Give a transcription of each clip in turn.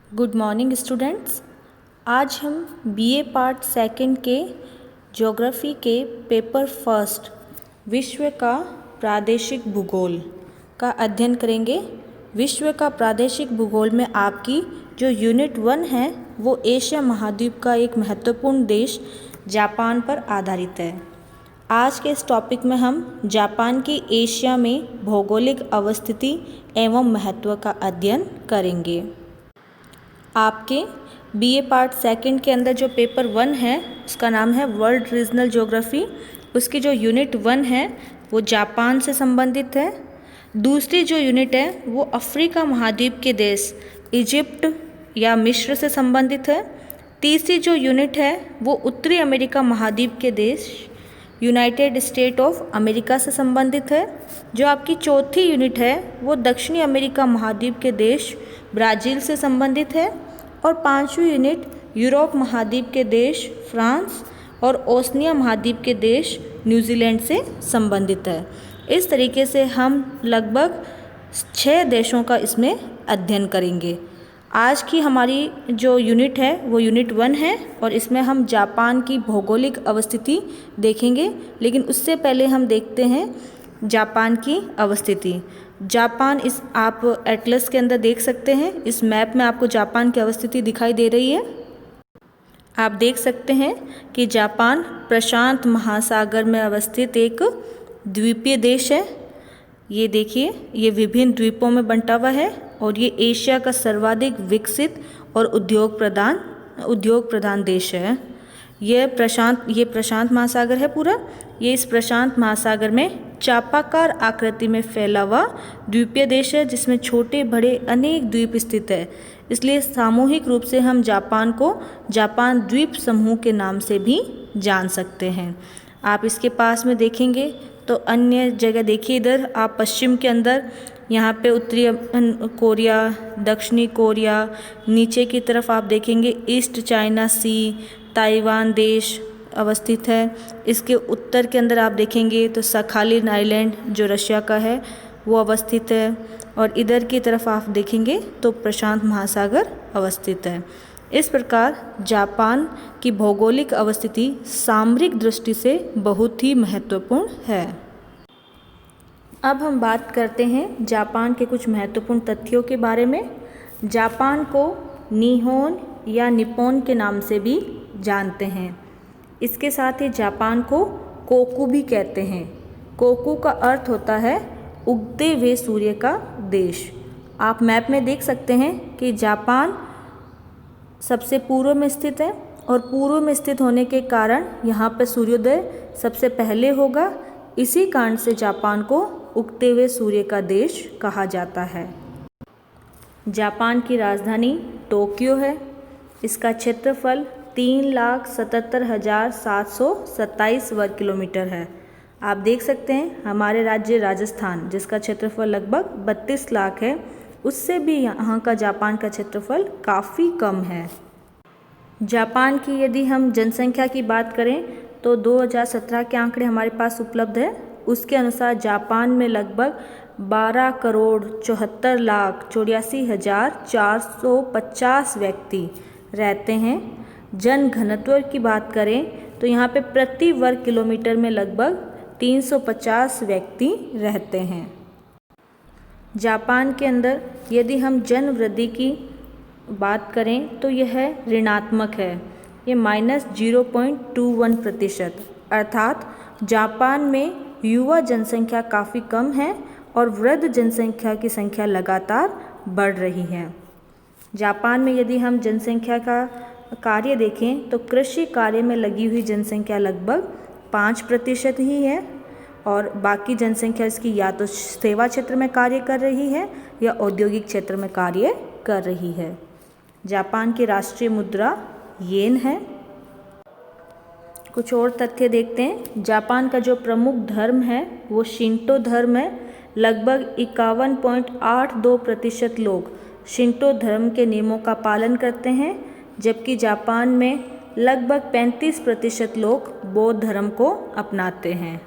Good morning students. आज हम BA part second के ज्योग्राफी के पेपर फर्स्ट विश्व का प्रादेशिक भूगोल का अध्ययन करेंगे। विश्व का प्रादेशिक भूगोल में आपकी जो यूनिट 1 है वो एशिया महाद्वीप का एक महत्वपूर्ण देश जापान पर आधारित है। आज के इस टॉपिक में हम जापान की एशिया में भौगोलिक अवस्थिति एवं महत्व का अध्ययन करेंगे। आपके बीए पार्ट सेकंड के अंदर जो पेपर 1 है उसका नाम है वर्ल्ड रीजनल ज्योग्राफी। उसकी जो यूनिट 1 है वो जापान से संबंधित है। दूसरी जो यूनिट है वो अफ्रीका महाद्वीप के देश इजिप्ट या मिस्र से संबंधित है। तीसरी जो यूनिट है वो उत्तरी अमेरिका महाद्वीप के देश यूनाइटेड स्टेट ऑफ अमेरिका से संबंधित है। जो आपकी चौथी यूनिट है वो दक्षिणी अमेरिका महाद्वीप के देश ब्राज़ील से संबंधित है। और पांचवी यूनिट यूरोप महाद्वीप के देश फ्रांस और ओशनिया महाद्वीप के देश न्यूजीलैंड से संबंधित है। इस तरीके से हम लगभग 6 देशों का इसमें अध्ययन करेंगे। आज की हमारी जो यूनिट है वो यूनिट 1 है और इसमें हम जापान की भौगोलिक अवस्थिति देखेंगे। लेकिन उससे पहले हम देखते हैं जापान की अवस्थिति। जापान इस आप एटलस के अंदर देख सकते हैं, इस मैप में आपको जापान की अवस्थिति दिखाई दे रही है। आप देख सकते हैं कि जापान प्रशांत महासागर में अवस्थित एक द्वीपीय देश है। ये देखिए, ये विभिन्न द्वीपों में बंटा हुआ है और ये एशिया का सर्वाधिक विकसित और उद्योग प्रधान देश है। ये प्रशांत महासागर है पूरा। ये इस प्रशांत महासागर में चापाकार आकृति में फैला हुआ द्वीपीय देश है जिसमें छोटे बड़े अनेक द्वीप स्थित है। इसलिए सामूहिक रूप से हम जापान को जापान द्वीप समूह के नाम से भी जान सकते हैं। आप इसके पास में देखेंगे तो अन्य जगह देखिए, इधर आप पश्चिम के अंदर यहाँ पे उत्तरी कोरिया, दक्षिणी कोरिया, नीचे की तरफ आप देखेंगे ईस्ट चाइना सी, ताइवान देश अवस्थित है। इसके उत्तर के अंदर आप देखेंगे तो सखालिन आइलैंड जो रशिया का है वो अवस्थित है। और इधर की तरफ आप देखेंगे तो प्रशांत महासागर अवस्थित है। इस प्रकार जापान की भौगोलिक अवस्थिति सामरिक दृष्टि से बहुत ही महत्वपूर्ण है। अब हम बात करते हैं जापान के कुछ महत्वपूर्ण तथ्यों के बारे में। जापान को निहोन या निप्पॉन के नाम से भी जानते हैं। इसके साथ ही जापान को कोकू भी कहते हैं। कोकू का अर्थ होता है उगते हुए सूर्य का देश। आप मैप में देख सकते हैं कि जापान सबसे पूर्व में स्थित है और पूर्व में स्थित होने के कारण यहाँ पर सूर्योदय सबसे पहले होगा। इसी कारण से जापान को उगते हुए सूर्य का देश कहा जाता है। जापान की राजधानी टोक्यो है। इसका क्षेत्रफल 3,77,727 वर्ग किलोमीटर है। आप देख सकते हैं हमारे राज्य राजस्थान जिसका क्षेत्रफल लगभग 32 लाख है, उससे भी यहाँ का जापान का क्षेत्रफल काफ़ी कम है। जापान की यदि हम जनसंख्या की बात करें तो 2017 के आंकड़े हमारे पास उपलब्ध है। उसके अनुसार जापान में लगभग 12,74,84,450 व्यक्ति रहते हैं। जन घनत्व की बात करें तो यहाँ पे प्रति वर्ग किलोमीटर में लगभग 350 व्यक्ति रहते हैं। जापान के अंदर यदि हम जन वृद्धि की बात करें तो यह ऋणात्मक है। ये -0.21%, अर्थात जापान में युवा जनसंख्या काफ़ी कम है और वृद्ध जनसंख्या की संख्या लगातार बढ़ रही है। जापान में यदि हम जनसंख्या का कार्य देखें तो कृषि कार्य में लगी हुई जनसंख्या लगभग 5% ही है और बाकी जनसंख्या इसकी या तो सेवा क्षेत्र में कार्य कर रही है या औद्योगिक क्षेत्र में कार्य कर रही है। जापान की राष्ट्रीय मुद्रा येन है। कुछ और तथ्य देखते हैं। जापान का जो प्रमुख धर्म है वो शिंटो धर्म है। लगभग 51.82% लोग शिंटो धर्म के नियमों का पालन करते हैं, जबकि जापान में लगभग 35% लोग बौद्ध धर्म को अपनाते हैं।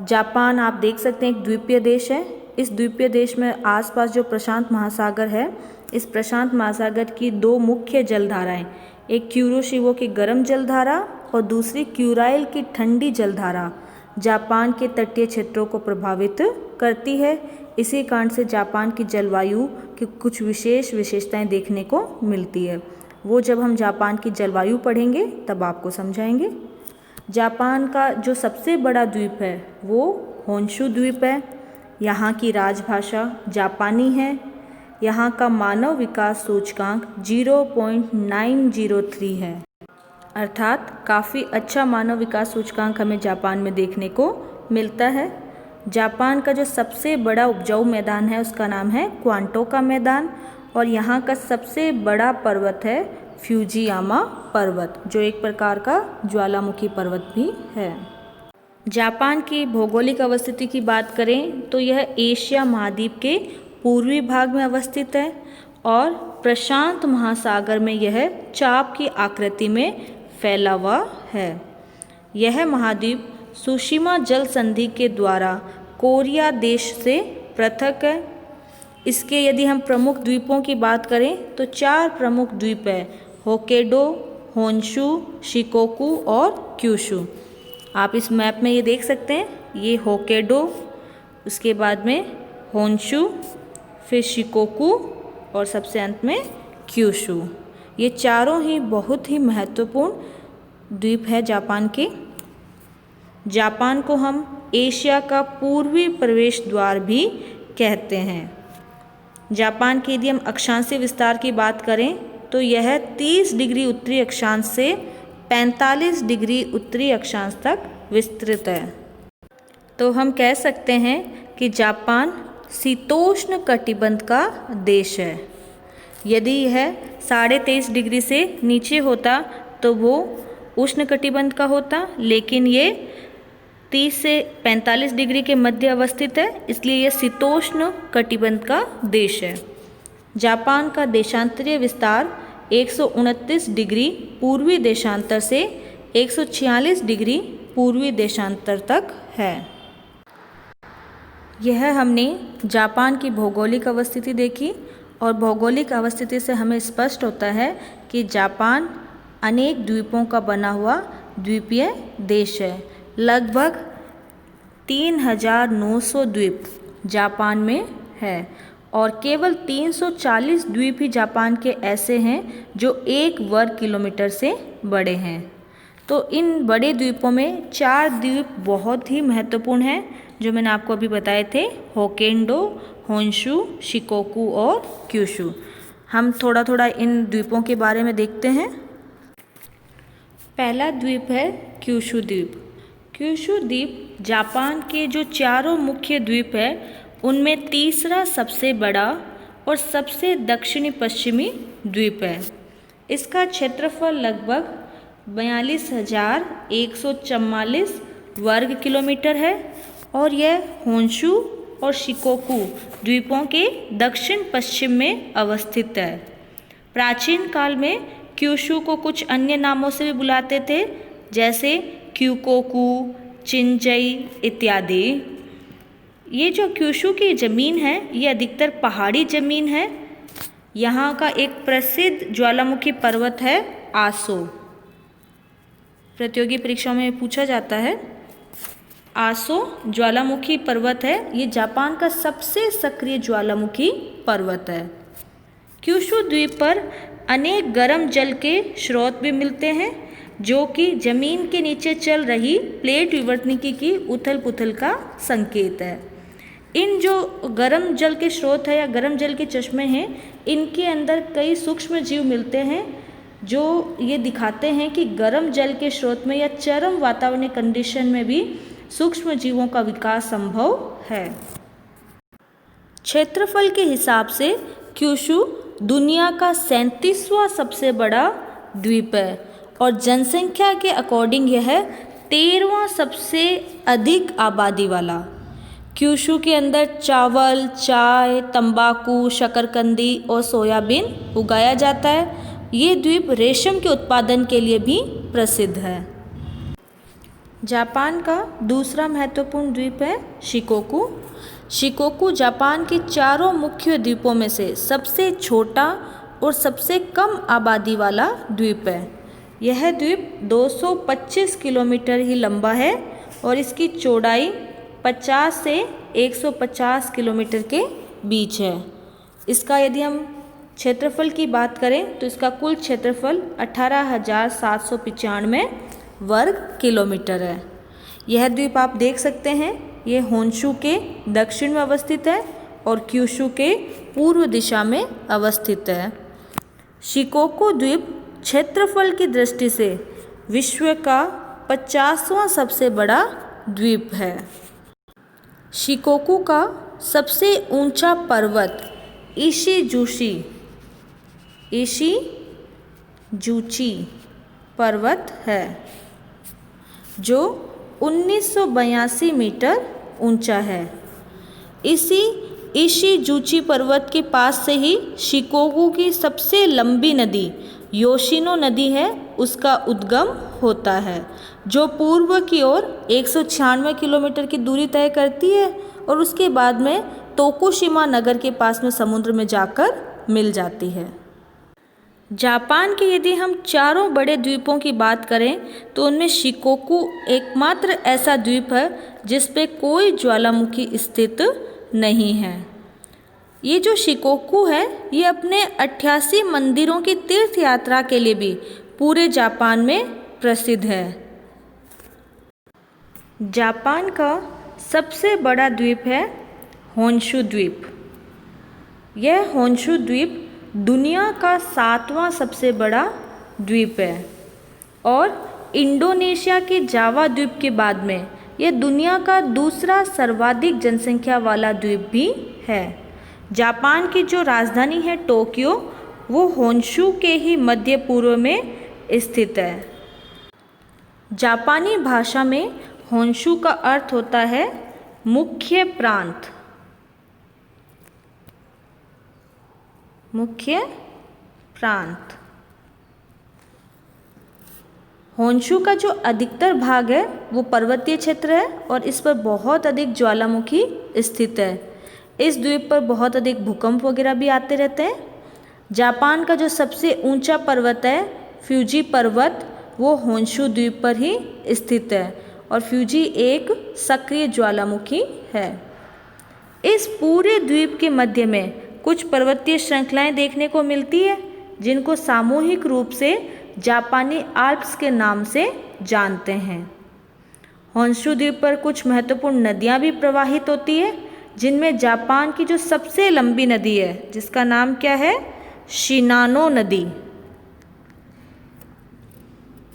जापान आप देख सकते हैं एक द्वीपीय देश है। इस द्वीपीय देश में आसपास जो प्रशांत महासागर है इस प्रशांत महासागर की दो मुख्य जलधाराएं, एक क्यूरोशिवो की गर्म जलधारा और दूसरी क्यूराइल की ठंडी जलधारा जापान के तटीय क्षेत्रों को प्रभावित करती है। इसी कारण से जापान की जलवायु की कुछ विशेष विशेषताएं देखने को मिलती है। वो जब हम जापान की जलवायु पढ़ेंगे तब आपको समझाएंगे। जापान का जो सबसे बड़ा द्वीप है वो होन्शु द्वीप है। यहाँ की राजभाषा जापानी है। यहाँ का मानव विकास सूचकांक 0.903 है, अर्थात काफ़ी अच्छा मानव विकास सूचकांक हमें जापान में देखने को मिलता है। जापान का जो सबसे बड़ा उपजाऊ मैदान है उसका नाम है क्वांटो का मैदान, और यहाँ का सबसे बड़ा पर्वत है फ्यूजियामा पर्वत, जो एक प्रकार का ज्वालामुखी पर्वत भी है। जापान की भौगोलिक अवस्थिति की बात करें तो यह एशिया महाद्वीप के पूर्वी भाग में अवस्थित है और प्रशांत महासागर में यह चाप की आकृति में फैला हुआ है। यह महाद्वीप सुशिमा जल संधि के द्वारा कोरिया देश से पृथक है। इसके यदि हम प्रमुख द्वीपों की बात करें तो 4 प्रमुख द्वीप है, होक्काइडो, होन्शु, शिकोकु और क्यूशु। आप इस मैप में ये देख सकते हैं, ये होक्काइडो, उसके बाद में होन्शु, फिर शिकोकु और सबसे अंत में क्यूशु। ये चारों ही बहुत ही महत्वपूर्ण द्वीप है जापान के। जापान को हम एशिया का पूर्वी प्रवेश द्वार भी कहते हैं। जापान के यदि हम अक्षांशीय विस्तार की बात करें तो यह 30 डिग्री उत्तरी अक्षांश से 45 डिग्री उत्तरी अक्षांश तक विस्तृत है। तो हम कह सकते हैं कि जापान शीतोष्ण कटिबंध का देश है। यदि यह 23.5 डिग्री से नीचे होता तो वो उष्ण कटिबंध का होता, लेकिन ये 30 से 45 डिग्री के मध्य अवस्थित है, इसलिए यह शीतोष्ण कटिबंध का देश है। जापान का देशांतरीय विस्तार 129 डिग्री पूर्वी देशांतर से 146 डिग्री पूर्वी देशांतर तक है। यह हमने जापान की भौगोलिक अवस्थिति देखी, और भौगोलिक अवस्थिति से हमें स्पष्ट होता है कि जापान अनेक द्वीपों का बना हुआ द्वीपीय देश है। लगभग 3,900 द्वीप जापान में है और केवल 340 द्वीप ही जापान के ऐसे हैं जो 1 वर्ग किलोमीटर से बड़े हैं। तो इन बड़े द्वीपों में 4 द्वीप बहुत ही महत्वपूर्ण हैं जो मैंने आपको अभी बताए थे, होक्काइडो, होन्शु, शिकोकु और क्यूशु। हम थोड़ा थोड़ा इन द्वीपों के बारे में देखते हैं। पहला द्वीप है क्यूशु द्वीप। क्यूशु द्वीप जापान के जो चारों मुख्य द्वीप है उनमें तीसरा सबसे बड़ा और सबसे दक्षिणी पश्चिमी द्वीप है। इसका क्षेत्रफल लगभग 42,144 वर्ग किलोमीटर है और यह होन्शु और शिकोकु द्वीपों के दक्षिण पश्चिम में अवस्थित है। प्राचीन काल में क्यूशु को कुछ अन्य नामों से भी बुलाते थे, जैसे क्यूकोकु, चिंजई इत्यादि। ये जो क्यूशु की ज़मीन है ये अधिकतर पहाड़ी ज़मीन है। यहाँ का एक प्रसिद्ध ज्वालामुखी पर्वत है आसो। प्रतियोगी परीक्षाओं में पूछा जाता है। आसो ज्वालामुखी पर्वत है, ये जापान का सबसे सक्रिय ज्वालामुखी पर्वत है। क्यूशु द्वीप पर अनेक गर्म जल के स्रोत भी मिलते हैं जो कि जमीन के नीचे चल रही प्लेट विवर्तनिकी की उथल पुथल का संकेत है। इन जो गर्म जल के स्रोत है या गर्म जल के चश्मे हैं, इनके अंदर कई सूक्ष्म जीव मिलते हैं जो ये दिखाते हैं कि गर्म जल के स्रोत में या चरम वातावरणीय कंडीशन में भी सूक्ष्म जीवों का विकास संभव है। क्षेत्रफल के हिसाब से क्यूशु दुनिया का 37वां सबसे बड़ा द्वीप है और जनसंख्या के अकॉर्डिंग यह 13वां सबसे अधिक आबादी वाला। क्यूशु के अंदर चावल, चाय, तंबाकू, शकरकंदी और सोयाबीन उगाया जाता है। ये द्वीप रेशम के उत्पादन के लिए भी प्रसिद्ध है। जापान का दूसरा महत्वपूर्ण द्वीप है शिकोकु। शिकोकू जापान के चारों मुख्य द्वीपों में से सबसे छोटा और सबसे कम आबादी वाला द्वीप है। यह द्वीप 225 किलोमीटर ही लंबा है और इसकी चौड़ाई 50 से 150 किलोमीटर के बीच है। इसका यदि हम क्षेत्रफल की बात करें तो इसका कुल क्षेत्रफल 18,795 वर्ग किलोमीटर है। यह द्वीप आप देख सकते हैं, ये होन्शु के दक्षिण में अवस्थित है और क्यूशु के पूर्व दिशा में अवस्थित है। शिकोकू द्वीप क्षेत्रफल की दृष्टि से विश्व का 50वां सबसे बड़ा द्वीप है। शिकोकू का सबसे ऊंचा पर्वत इशी-जुची पर्वत है, जो 1982 मीटर ऊंचा है। इशी-जुची पर्वत के पास से ही शिकोकू की सबसे लंबी नदी योशिनो नदी है, उसका उद्गम होता है, जो पूर्व की ओर 196 किलोमीटर की दूरी तय करती है और उसके बाद में तोकुशिमा नगर के पास में समुद्र में जाकर मिल जाती है। जापान के यदि हम चारों बड़े द्वीपों की बात करें तो उनमें शिकोकू एकमात्र ऐसा द्वीप है जिस पे कोई ज्वालामुखी स्थित नहीं है। ये जो शिकोकू है ये अपने 88 मंदिरों की तीर्थ यात्रा के लिए भी पूरे जापान में प्रसिद्ध है। जापान का सबसे बड़ा द्वीप है होन्शु द्वीप। यह होन्शु द्वीप दुनिया का 7वां सबसे बड़ा द्वीप है और इंडोनेशिया के जावा द्वीप के बाद में यह दुनिया का दूसरा सर्वाधिक जनसंख्या वाला द्वीप भी है। जापान की जो राजधानी है टोक्यो, वो होन्शु के ही मध्य पूर्व में स्थित है। जापानी भाषा में होन्शु का अर्थ होता है मुख्य प्रांत। होन्शु का जो अधिकतर भाग है वो पर्वतीय क्षेत्र है और इस पर बहुत अधिक ज्वालामुखी स्थित है। इस द्वीप पर बहुत अधिक भूकंप वगैरह भी आते रहते हैं। जापान का जो सबसे ऊंचा पर्वत है फ्यूजी पर्वत, वो होन्शु द्वीप पर ही स्थित है और फ्यूजी एक सक्रिय ज्वालामुखी है। इस पूरे द्वीप के मध्य में कुछ पर्वतीय श्रृंखलाएं देखने को मिलती है जिनको सामूहिक रूप से जापानी आल्प्स के नाम से जानते हैं। होन्शु द्वीप पर कुछ महत्वपूर्ण नदियां भी प्रवाहित होती है, जिनमें जापान की जो सबसे लंबी नदी है जिसका नाम क्या है, शिनानो नदी।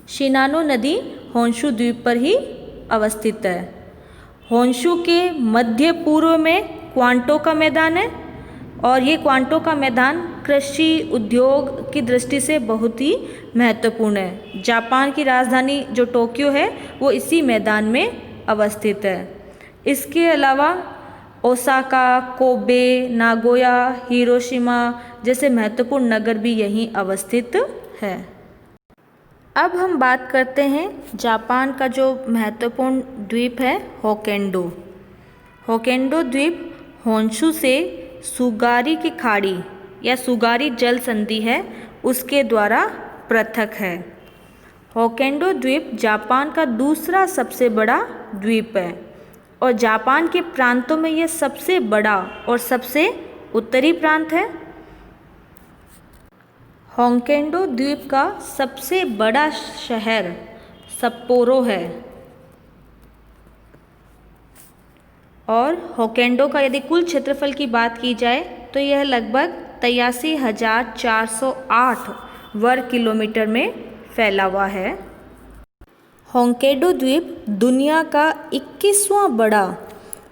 शिनानो नदी होन्शु द्वीप पर ही अवस्थित है। होन्शु के मध्य पूर्व में क्वांटो का मैदान है और ये क्वांटो का मैदान कृषि उद्योग की दृष्टि से बहुत ही महत्वपूर्ण है। जापान की राजधानी जो टोक्यो है वो इसी मैदान में अवस्थित है। इसके अलावा ओसाका, कोबे, नागोया, हिरोशिमा जैसे महत्वपूर्ण नगर भी यहीं अवस्थित है। अब हम बात करते हैं जापान का जो महत्वपूर्ण द्वीप है होक्केइडो। होक्केइडो द्वीप होन्शु से सुगारी की खाड़ी या सुगारी जल संधि है उसके द्वारा पृथक है। होक्केइडो द्वीप जापान का दूसरा सबसे बड़ा द्वीप है और जापान के प्रांतों में यह सबसे बड़ा और सबसे उत्तरी प्रांत है। होक्केइडो द्वीप का सबसे बड़ा शहर सप्पोरो है और होक्केइडो का यदि कुल क्षेत्रफल की बात की जाए तो यह लगभग 83,408 वर्ग किलोमीटर में फैला हुआ है। होक्केइडो द्वीप दुनिया का 21वां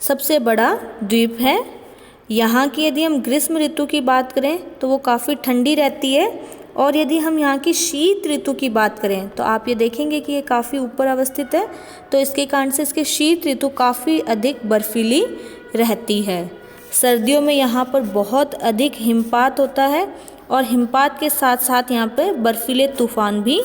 सबसे बड़ा द्वीप है। यहाँ की यदि हम ग्रीष्म ऋतु की बात करें तो वो काफ़ी ठंडी रहती है और यदि हम यहाँ की शीत ऋतु की बात करें तो आप ये देखेंगे कि ये काफ़ी ऊपर अवस्थित है, तो इसके कारण से इसकी शीत ऋतु काफ़ी अधिक बर्फीली रहती है। सर्दियों में यहाँ पर बहुत अधिक हिमपात होता है और हिमपात के साथ साथ यहाँ पर बर्फीले तूफान भी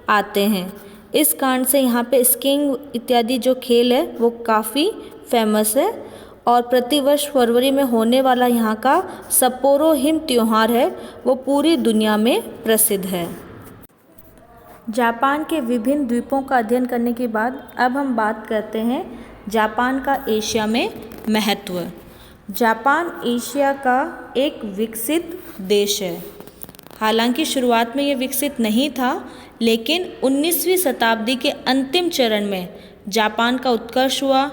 आते हैं। इस कारण से यहाँ पे स्कीइंग इत्यादि जो खेल है वो काफ़ी फेमस है और प्रतिवर्ष फरवरी में होने वाला यहाँ का सप्पोरो हिम त्योहार है वो पूरी दुनिया में प्रसिद्ध है। जापान के विभिन्न द्वीपों का अध्ययन करने के बाद अब हम बात करते हैं जापान का एशिया में महत्व। जापान एशिया का एक विकसित देश है। हालांकि शुरुआत में ये विकसित नहीं था, लेकिन 19वीं शताब्दी के अंतिम चरण में जापान का उत्कर्ष हुआ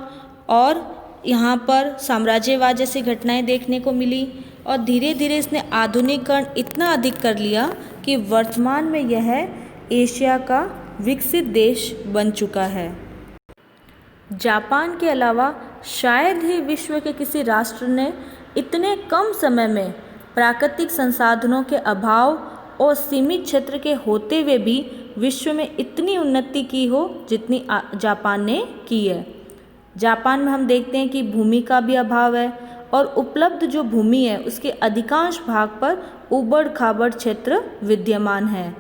और यहाँ पर साम्राज्यवाद जैसी घटनाएं देखने को मिली और धीरे धीरे इसने आधुनिकीकरण इतना अधिक कर लिया कि वर्तमान में यह एशिया का विकसित देश बन चुका है। जापान के अलावा शायद ही विश्व के किसी राष्ट्र ने इतने कम समय में प्राकृतिक संसाधनों के अभाव और सीमित क्षेत्र के होते हुए भी विश्व में इतनी उन्नति की हो जितनी जापान ने की है। जापान में हम देखते हैं कि भूमि का भी अभाव है और उपलब्ध जो भूमि है उसके अधिकांश भाग पर उबड़ खाबड़ क्षेत्र विद्यमान है।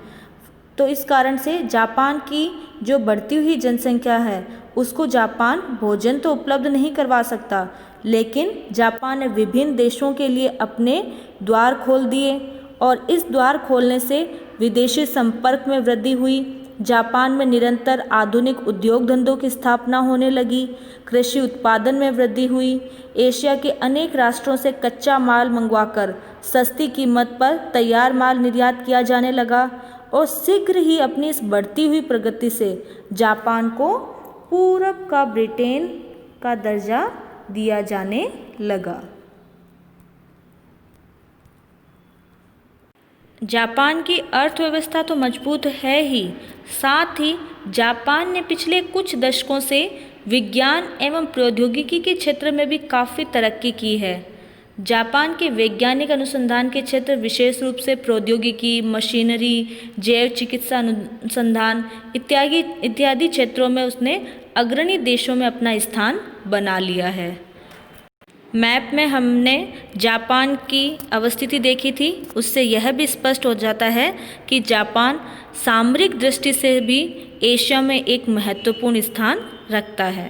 तो इस कारण से जापान की जो बढ़ती हुई जनसंख्या है उसको जापान भोजन तो उपलब्ध नहीं करवा सकता, लेकिन जापान ने विभिन्न देशों के लिए अपने द्वार खोल दिए और इस द्वार खोलने से विदेशी संपर्क में वृद्धि हुई। जापान में निरंतर आधुनिक उद्योग धंधों की स्थापना होने लगी, कृषि उत्पादन में वृद्धि हुई, एशिया के अनेक राष्ट्रों से कच्चा माल मंगवाकर सस्ती कीमत पर तैयार माल निर्यात किया जाने लगा और शीघ्र ही अपनी इस बढ़ती हुई प्रगति से जापान को पूरब का ब्रिटेन का दर्जा दिया जाने लगा। जापान की अर्थव्यवस्था तो मजबूत है ही, साथ ही जापान ने पिछले कुछ दशकों से विज्ञान एवं प्रौद्योगिकी के क्षेत्र में भी काफ़ी तरक्की की है। जापान के वैज्ञानिक अनुसंधान के क्षेत्र विशेष रूप से प्रौद्योगिकी, मशीनरी, जैव चिकित्सा अनुसंधान इत्यादि क्षेत्रों में उसने अग्रणी देशों में अपना स्थान बना लिया है। मैप में हमने जापान की अवस्थिति देखी थी, उससे यह भी स्पष्ट हो जाता है कि जापान सामरिक दृष्टि से भी एशिया में एक महत्वपूर्ण स्थान रखता है।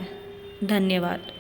धन्यवाद।